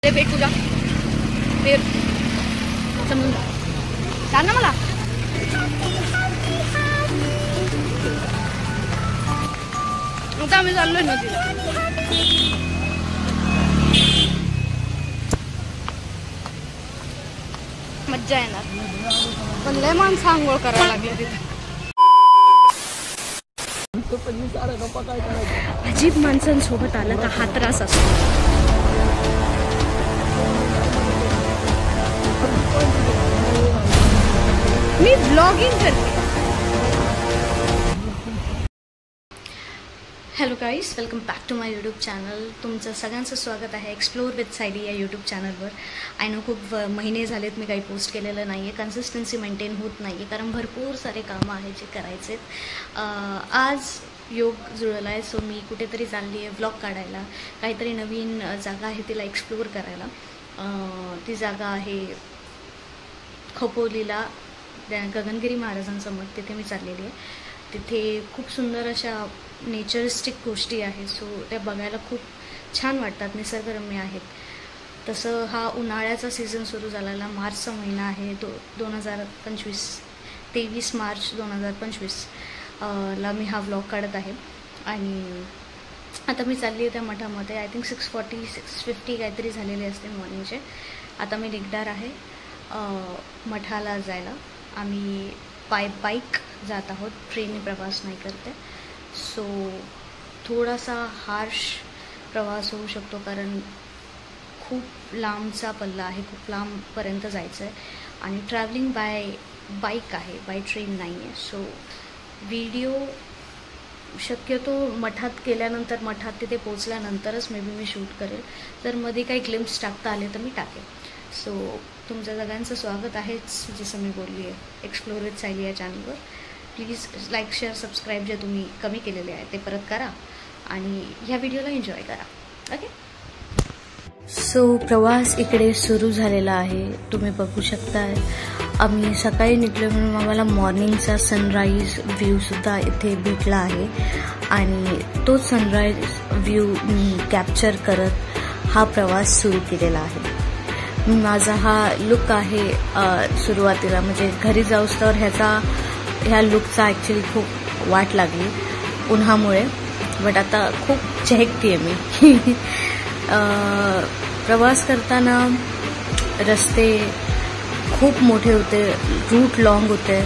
एक तुझा फिर समजून सांग ना मला. आता आम्ही चाललोय नदीला. मज्जा येणार पण लय माणसं आंघोळ करायला लागले तिथे. अजीब माणसांसोबत आलं का हा त्रास असतो. मी ब्लॉगिंग करते. Hello guys, welcome back to my YouTube channel. तुमचं सगळ्यांचं स्वागत आहे एक्सप्लोर विथ सायडी या यूट्यूब चॅनलवर. आय नो खूप महिने झालेत मी काही पोस्ट केलेलं नाही आहे. कन्सिस्टन्सी मेंटेन होत नाही आहे कारण भरपूर सारे कामं आहेत जे करायचे आहेत. आज योग जुळला आहे, सो मी कुठेतरी चालली आहे व्लॉग काढायला. काहीतरी नवीन जागा आहे तिला एक्सप्लोर करायला. ती जागा आहे खोपोलीला, गगनगिरी महाराजांचं मठ. तिथे मी चाललेली आहे. तिथे खूप सुंदर अशा नेचरिस्टिक गोष्टी आहेत, सो त्या बघायला खूप छान वाटतात, निसर्गरम्य आहेत. तसं हा उन्हाळ्याचा सीझन सुरू झालेला, मार्चचा महिना आहे 2025, 23 मार्च 2025 ला मी हा व्लॉग काढत आहे. आणि आता मी चालली आहे त्या मठामध्ये. आय थिंक 6:40 6:50 काहीतरी झालेले असते मॉर्निंगचे. आता मी निघणार आहे मठाला जायला. आम्ही बाईक जात आहोत, ट्रेनने प्रवास नाही करते. सो थोडासा हार्श प्रवास होऊ शकतो कारण खूप लांबचा पल्ला आहे, खूप लांबपर्यंत जायचं आहे. आणि ट्रॅव्हलिंग बाईक आहे, बाय ट्रेन नाही आहे. सो व्हिडिओ शक्यतो मठात केल्यानंतर, मठात तिथे पोचल्यानंतरच मे बी मी शूट करेल. जर मध्ये काही ग्लिम्प्स टाकता आले तर मी टाकेल. सो तुमचं सगळ्यांचं स्वागत आहेच, जसं मी बोलली आहे एक्सप्लोर विथ सायली या चॅनलवर. प्लीज लाईक, शेअर, सबस्क्राईब जे तुम्ही कमी केलेले आहे ते परत करा आणि ह्या व्हिडिओला एन्जॉय करा. ओके. सो प्रवास इकडे सुरू झालेला आहे, तुम्ही बघू शकताय. आम्ही सकाळी निघलो म्हणून आम्हाला मॉर्निंगचा सनराईज व्ह्यूसुद्धा इथे भेटला आहे. आणि तो सनराईज व्ह्यू मी कॅप्चर करत हा प्रवास सुरू केलेला आहे. माझा हा लुक आहे सुरुवातीला, म्हणजे घरी जाऊस्तवर ह्या लुकचा ॲक्च्युली खूप वाट लागली उन्हामुळे, बट आता खूप चहकते आहे मी. प्रवास करताना रस्ते खूप मोठे होते, रूट लॉंग होते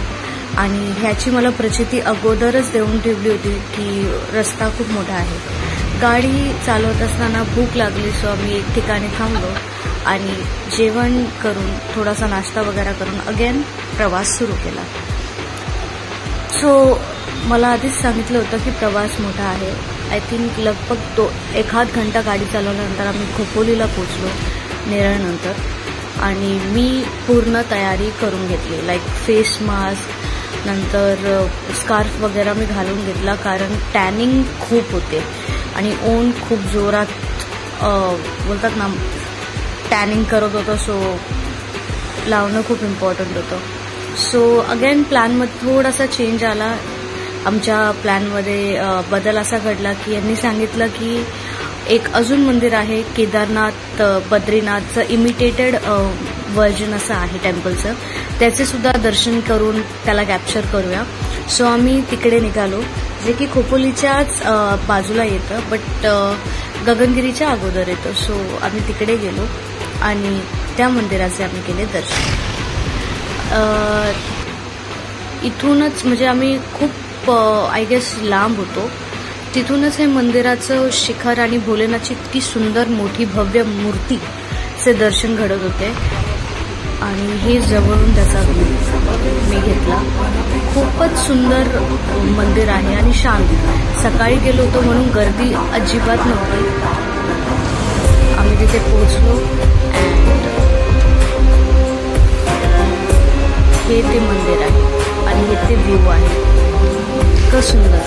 आणि ह्याची मला प्रचिती अगोदरच देऊन ठेवली होती की रस्ता खूप मोठा आहे. गाडी चालवत असताना भूक लागली, सो आम्ही एक ठिकाणी थांबलो आणि जेवण करून थोडासा नाश्ता वगैरे करून अगेन प्रवास सुरू केला. सो मला आधीच सांगितलं होतं की प्रवास मोठा आहे. आय थिंक लगभग 1.5 घंटा गाडी चालवल्यानंतर आम्ही खोपोलीला पोचलो नेरळनंतर. आणि मी पूर्ण तयारी करून घेतली, लाईक फेस मास्क, नंतर स्कार्फ वगैरे मी घालून घेतला कारण टॅनिंग खूप होते आणि ऊन खूप जोरात बोलतात ना टॅनिंग करत होतं. सो लावणं खूप इम्पॉर्टंट होतं. सो अगेन प्लॅनमध्ये थोडासा चेंज आला. आमच्या प्लॅनमध्ये बदल असा घडला की यांनी सांगितलं की एक अजून मंदिर आहे केदारनाथ बद्रीनाथचं इमिटेटेड व्हर्जन असं आहे टेम्पलचं, त्याचे सुद्धा दर्शन करून त्याला कॅप्चर करूया. सो आम्ही तिकडे निघालो, जे की खोपोलीच्याच बाजूला येतं बट गगनगिरीच्या अगोदर येतं. सो आम्ही तिकडे गेलो आणि त्या मंदिराचे आम्ही केले दर्शन. इथूनच म्हणजे आम्ही खूप आय गेस लांब होतो, तिथूनच हे मंदिराचं शिखर आणि भोलेनाथची इतकी सुंदर मोठी भव्य मूर्तीचे दर्शन घडत होते. आणि हे जवळून त्याचा मी घेतला. खूपच सुंदर मंदिर आहे आणि शांत. सकाळी गेलो होतो म्हणून गर्दी अजिबात नव्हती. आम्ही तिथे पोहोचलो अँड हे ते मंदिर आहे आणि हे ते व्ह्यू आहे. इतकं सुंदर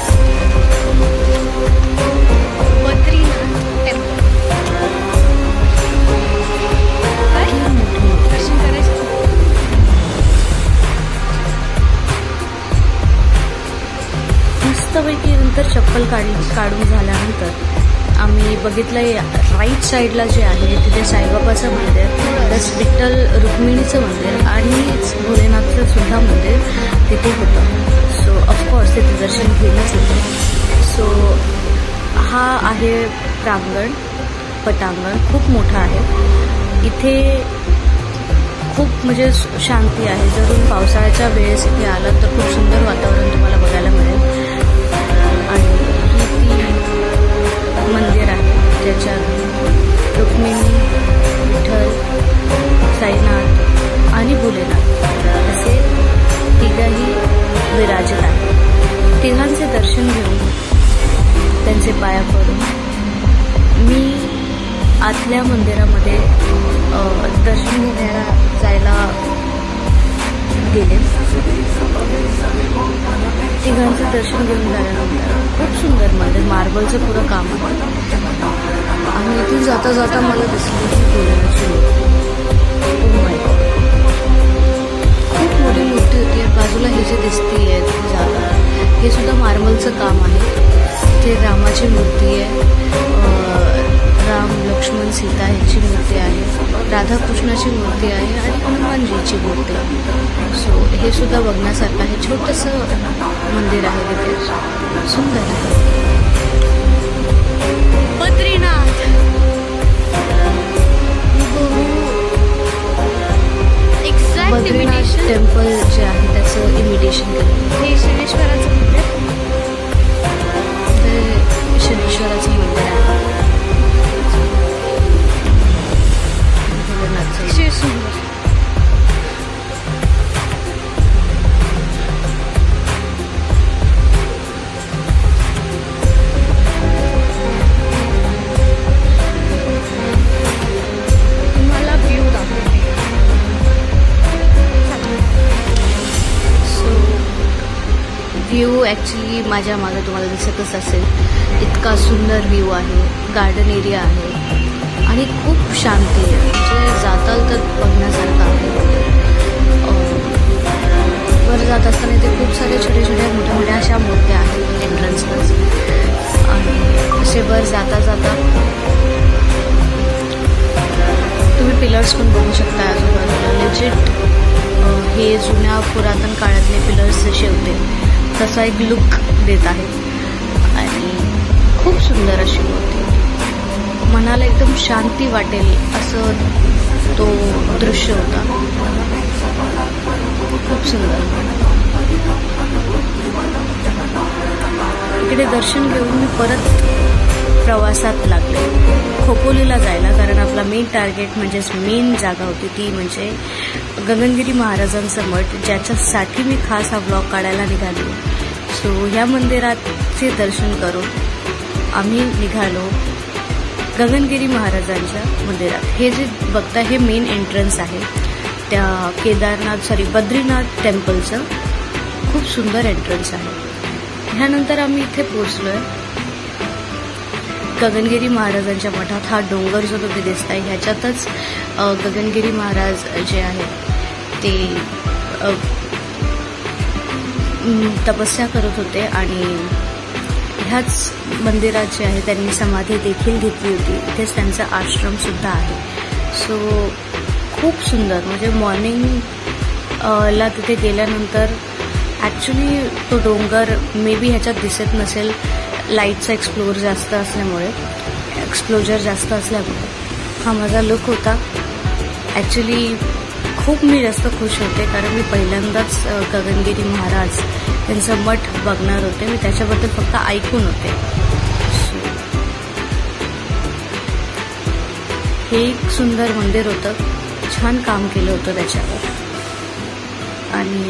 बद्रीनाथ टेम्पल. दर्शन करायचं. मस्तपैकी नंतर चप्पल काढून झाल्यानंतर आम्ही बघितलं राईट साईडला जे आहे तिथे साईबाबाचं मंदिर, प्लस विठ्ठल रुक्मिणीचं मंदिर आणि भोलेनाथचं सुद्धा मंदिर तिथे होतं. सो ऑफकोर्स तिथे दर्शन घेणंच होतं. सो हा आहे प्रांगण, पटांगण खूप मोठं आहे. इथे खूप म्हणजे शांती आहे. जर पावसाळ्याच्या वेळेस इथे आलात तर खूप सुंदर वातावरण तुम्हाला बघायला मिळेल. आणि ही ती मंदिर आहे ज्याच्यात रुक्मिणी, विठ्ठल, साईनाथ आणि भोलेनाथ असे तिघही विराजित आहेत. तिघांचे दर्शन घेऊन त्यांचे पाया पडून मी आतल्या मंदिरामध्ये दर्शन घेण्याला जायला गेले. तिघांचं दर्शन घेऊन झाल्यानंतर खूप सुंदर मंदिर, मार्बलचं पुरं काम आहे. आणि इथून जाता जाता मला दिसली की भोलेनाथची मूर्ती. खूप मोठी मूर्ती होती. बाजूला हे जे दिसतीये जागा, हे सुद्धा मार्बलचं काम आहे. इथे रामाची मूर्ती आहे, राम, लक्ष्मण, सीता यांची मूर्ती आहे, राधाकृष्णाची मूर्ती आहे आणि हनुमानजीची मूर्ती आहे. सो हे सुद्धा बघण्यासारखं आहे. छोटंसं मंदिर आहे तिथे, सुंदर आहे. बद्रीनाथ बद्रीनाथ टेम्पल जे आहे त्याचं इमिटेशन केलं. हे शनेश्वराचं मंदिर, हे शनेश्वराचं मंदिर आहे. सुंदर तुम्हाला व्ह्यू दाखवते. सो व्ह्यू ॲक्च्युली माझ्या मागे तुम्हाला दिसतच असेल. इतका सुंदर व्ह्यू आहे, गार्डन एरिया आहे आणि खूप शांती आहे. म्हणजे जाताल तर बघण्यासारखं आहे. वर जात असताना इथे खूप सारे छोट्या छोट्या मोठ्या मोठ्या अशा मूर्त्या आहेत एंट्रन्सलाच. आणि असे वर जाता जाता तुम्ही पिलर्स पण बघू शकता आजूबाजूला. लेजिट हे जुन्या पुरातन काळातले पिलर्स जसे होते तसा एक लुक देत आहे. आणि खूप सुंदर अशी मूर्ती, मनाला एकदम शांती वाटेल असं तो दृश्य होता. खूप सुंदर. इकडे दर्शन घेऊन मी परत प्रवासात लागले खोपोलीला जायला, कारण आपला मेन टार्गेट म्हणजेच मेन जागा होती ती म्हणजे गगनगिरी महाराजांचं मठ, ज्याच्यासाठी मी खास हा ब्लॉग काढायला निघालो. सो ह्या मंदिराचे दर्शन करून आम्ही निघालो गगनगिरी महाराजांच्या मंदिरात. हे जे बघता हे मेन एंट्रन्स आहे त्या बद्रीनाथ टेम्पलचं. खूप सुंदर एंट्रन्स आहे. ह्यानंतर आम्ही इथे पोहोचलोय गगनगिरी महाराजांच्या मठात. हा डोंगर जो तुम्ही दिसताय ह्याच्यातच गगनगिरी महाराज जे आहेत ते तपस्या करत होते आणि ह्याच मंदिरात जे आहे त्यांनी समाधी देखील घेतली होती. इथेच त्यांचा आश्रम सुद्धा आहे. सो खूप सुंदर. म्हणजे मॉर्निंगला तिथे गेल्यानंतर ॲक्च्युली तो डोंगर मे बी ह्याच्यात दिसत नसेल, लाईटचा एक्सप्लोजर जास्त असल्यामुळे हा माझा लुक होता. ॲक्च्युली खूप मी जास्त खुश होते कारण मी पहिल्यांदाच गगनगिरी महाराज त्यांचं मठ बघणार होते. मी त्याच्याबद्दल फक्त ऐकून होते. हे एक सुंदर मंदिर होतं, छान काम केलं होतं त्याच्यावर. आणि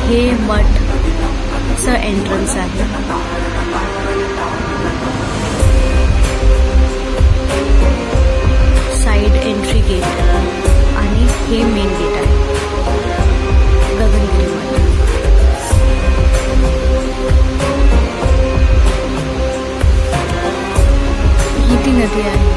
हे मठचं एंट्रन्स आहे. साइड एंट्री गेट आणि हे मेन गेट आहे गगनगिरी मठ. ही ती नदी आहे.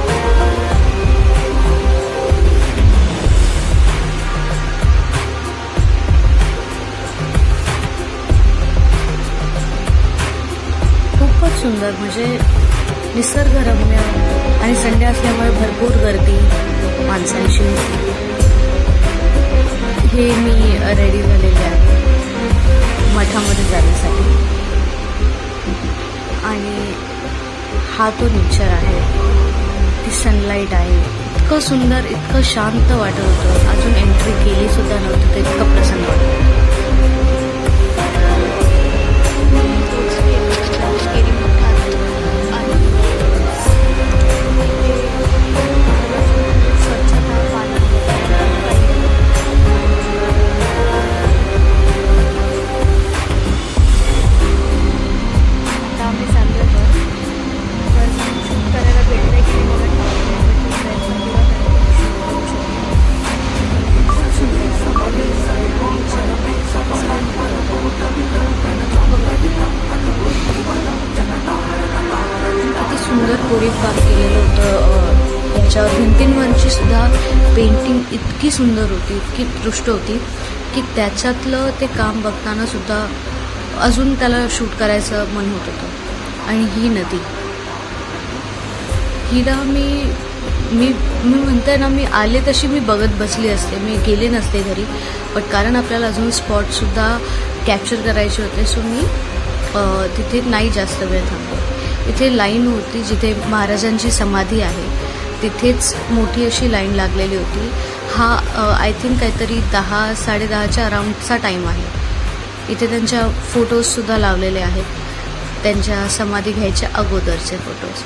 सुंदर, म्हणजे निसर्गरम्य आणि संडे असल्यामुळे भरपूर गर्दी माणसांची. हे मी रेडी झालेले आहे मठामध्ये जाण्यासाठी. आणि हा तो नेचर आहे, ती सनलाईट आहे. इतकं सुंदर, इतकं शांत वाटत होतं. अजून एंट्री केली सुद्धा नव्हती तर इतकं प्रसन्न वाटत. कोरीव काम केलेलं होतं. याच्यावर भिंतींवरची सुद्धा पेंटिंग इतकी सुंदर होती, इतकी उत्कृष्ट होती की त्याच्यातलं ते काम बघताना सुद्धा अजून त्याला शूट करायचं मन होत होतं. आणि ही नदी, हिला मी म्हणते ना, मी आले तशी मी बघत बसली असते, मी गेले नसते घरी. बट कारण आपल्याला अजून स्पॉटसुद्धा कॅप्चर करायचे होते, सो मी तिथे नाही जास्त वेळ थांबले. इथे लाईन होती जिथे महाराजांची समाधी आहे, तिथेच मोठी अशी लाईन लागलेली होती. हा आय थिंक काहीतरी 10-10:30च्या अराउंडचा टाईम आहे. इथे त्यांच्या फोटोजसुद्धा लावलेले आहेत, त्यांच्या समाधी घ्यायच्या अगोदरचे फोटोज.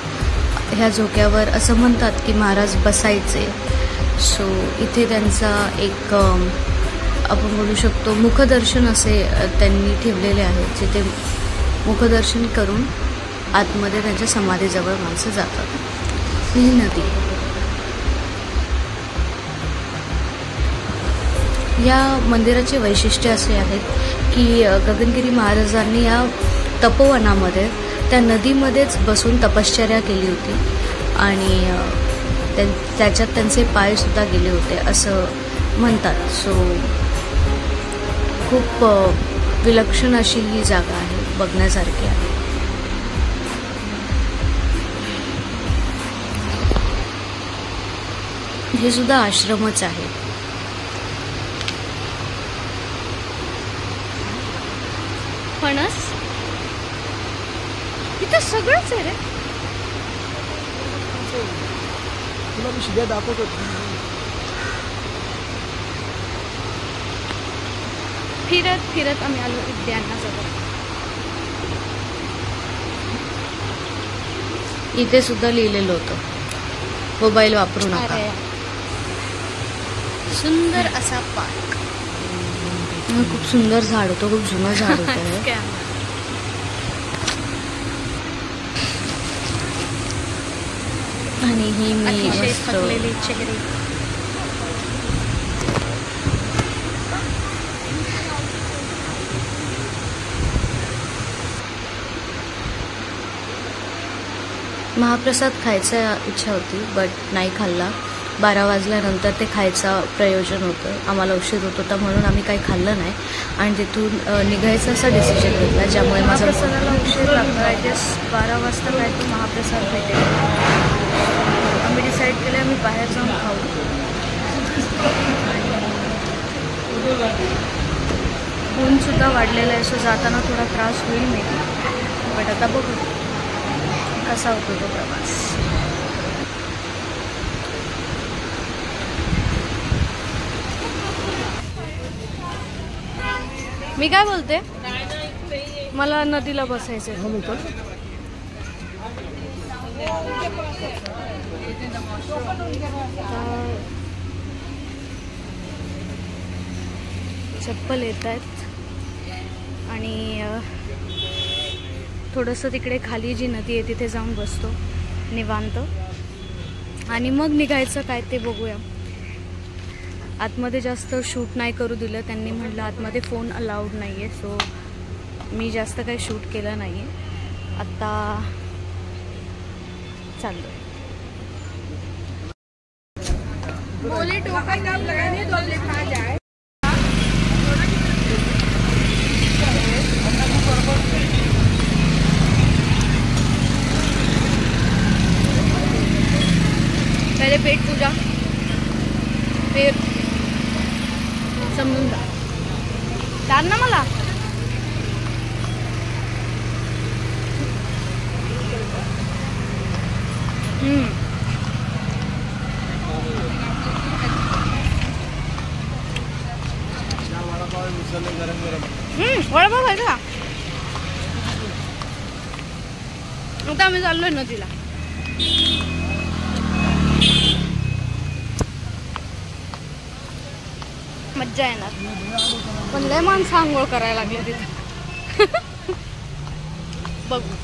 ह्या झोक्यावर असं म्हणतात की महाराज बसायचे. सो इथे त्यांचा एक आपण बोलू शकतो मुखदर्शन असे त्यांनी ठेवलेले आहेत, जिथे मुखदर्शन करून आतमध्ये त्यांच्या समाधीजवळ माणसं जातात. ही नदी, या मंदिराचे वैशिष्ट्य असे आहेत की गगनगिरी महाराजांनी या तपोवनामध्ये त्या नदीमध्येच बसून तपश्चर्या केली होती आणि त्याच्यात त्यांचे पायसुद्धा गेले होते असं म्हणतात. सो खूप विलक्षण अशी ही जागा आहे, बघण्यासारखी आहे. हे सुद्धा आश्रमच आहे. फणस इथं सगळंच आहे रे. तुला मी शिव्या दाखवत होतो. फिरत फिरत आम्ही आलो उद्यानाजवळ. इथे सुद्धा लिहिलेलं होतं मोबाईल वापरू नका. सुंदर असा पार्क, खूप सुंदर झाड होतं, खूप जुनं झाड होतं. आणि ही मी थकलेली चेहरे. महाप्रसाद खायचा इच्छा होती बट नाही खाल्ला. 12 वाजल्यानंतर ते खायचं प्रयोजन होतं, आम्हाला उशीर होत होता म्हणून आम्ही काही खाल्लं नाही आणि तिथून निघायचं असा डिसिजन घेतला, ज्यामुळे माझा प्रसादाला उशीर लागला. आय गेस 12 वाजता काय तो महाप्रसाद भेटेल. आम्ही डिसाईड केलं आम्ही बाहेर जाऊन खाऊ. ऊनसुद्धा वाढलेलं आहे, सो जाताना थोडा त्रास होईल मी, बट आता बघू कसा होतो तो प्रवास. मी काय बोलते, मला नदीला बसायचंय. चप्पल येत आहेत आणि थोडंसं तिकडे खाली जी नदी आहे तिथे जाऊन बसतो निवांत आणि मग निघायचं काय ते बघूया. आतमध्ये जास्त शूट नाही करू दिलं त्यांनी, म्हटलं आतमध्ये फोन अलाउड नाही आहे, सो मी जास्त काही शूट केलं नाही आहे. आता चाललो आहे. पहले पेट पूजा, फिर समजून जा. चाल ना मला. वडापाव खायचा का? आता आम्ही चाललोय नदीला. मज्जा येणार, पण लय माणसं आंघोळ करायला लागले तिथे. बघू.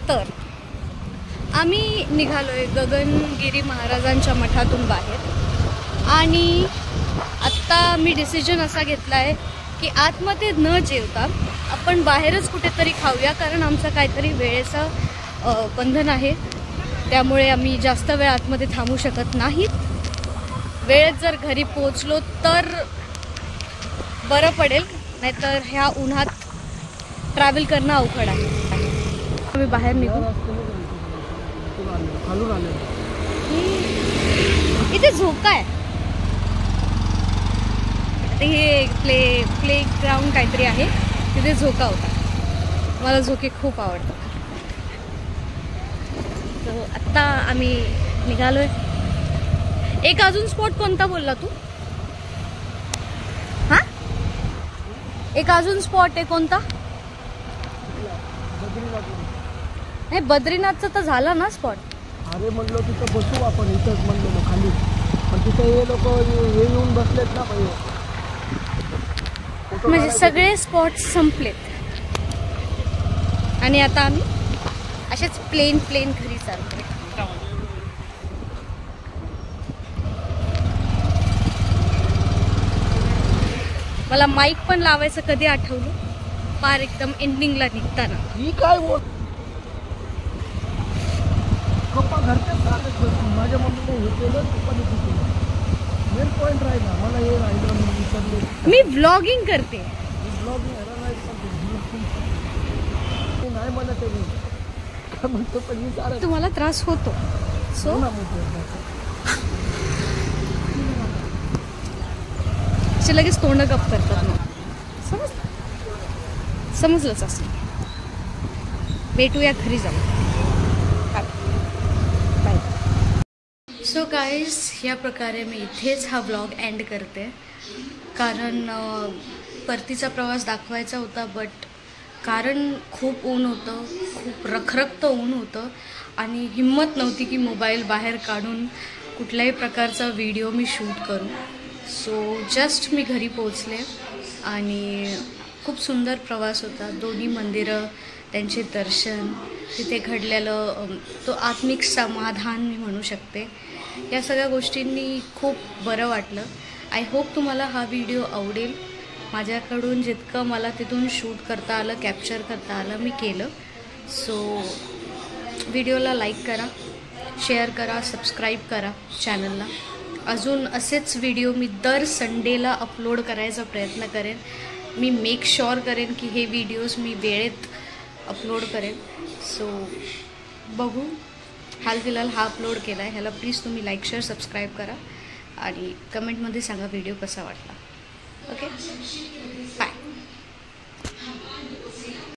तर आम्ही निघालोय गगनगिरी महाराजांच्या मठातून बाहेर. आणि आत्ता मी डिसिजन असा घेतला आहे की आतमध्ये न जेवता आपण बाहेरच कुठेतरी खाऊया, कारण आमचा काहीतरी वेळेचं बंधन आहे. त्यामुळे आम्ही जास्त वेळ आतमध्ये थांबू शकत नाहीत. वेळेत जर घरी पोचलो तर बरं पडेल, नाहीतर ह्या उन्हात ट्रॅव्हल करणं अवघड आहे. आम्ही बाहेर निघू. इथे झोका आहे. हे प्ले ग्राउंड काहीतरी आहे, तिथे झोका होता. मला झोके खूप आवडतात. तर आत्ता आम्ही निघालोय. एक अजून स्पॉट कोणता बोलला तू? हा, एक अजून स्पॉट आहे कोणता? हे बद्रीनाथचं तर झालं ना स्पॉट. अरे म्हणलो तिथं बसू आपण, इथंच म्हणलो खाली, पण तिथे हे लोक येऊन बसलेत ना पहिले. म्हणजे सगळे स्पॉट संपलेत आणि आता आम्ही असेच प्लेन घरी चालतोय. मला माईक पण लावायचं कधी आठवलं, फार एकदम एंडिंगला निघताना. ही काय बोल पप्पा घरच्याच माझ्या मम्मीने हे केलं, पप्पाने ते केलं. मेन पॉईंट राहिला मला हे राहिलं मी विसरले. मी व्लॉगिंग करते. व्लॉगिंग नाही म्हणत आहे म्हणतो, पण मी सारा तुम्हाला त्रास होतो. सो असे लगेच तोंड गप करतात ना. समजलंच असं. भेटूया घरी जाऊ. सो गाईज, या प्रकारे मी इथेच हा ब्लॉग एंड करते, कारण परतीचा प्रवास दाखवायचा होता, बट कारण खूप ऊन होतं, खूप रखरखतं ऊन होतं आणि हिम्मत नव्हती की मोबाईल बाहेर काढून कुठल्याही प्रकारचा व्हिडिओ मी शूट करू. सो जस्ट मी घरी पोचले आणि खूप सुंदर प्रवास होता. दोन्ही मंदिरं, त्यांचे दर्शन, तिथे घडलेलं तो आत्मिक समाधान मी म्हणू शकते. या सगळ्या गोष्टींनी खूप बरं वाटलं. आय होप तुम्हाला हा व्हिडिओ आवडेल. माझ्याकडून जितकं मला तिथून शूट करता आलं, कॅप्चर करता आलं, मी केलं. सो व्हिडिओला लाईक करा, शेअर करा, सबस्क्राईब करा चॅनलला. अजून असेच व्हिडिओ मी दर संडेला अपलोड करायचा प्रयत्न करेन. मी मेक श्योर करेन की हे व्हिडिओज मी वेळेत अपलोड करेन. सो बघू. हाल फिलहाल हा अपलोड केला आहे, ह्याला प्लीज तुम्ही लाईक, शेअर, सबस्क्राईब करा आणि कमेंटमध्ये सांगा व्हिडिओ कसा वाटला. Okay, bye.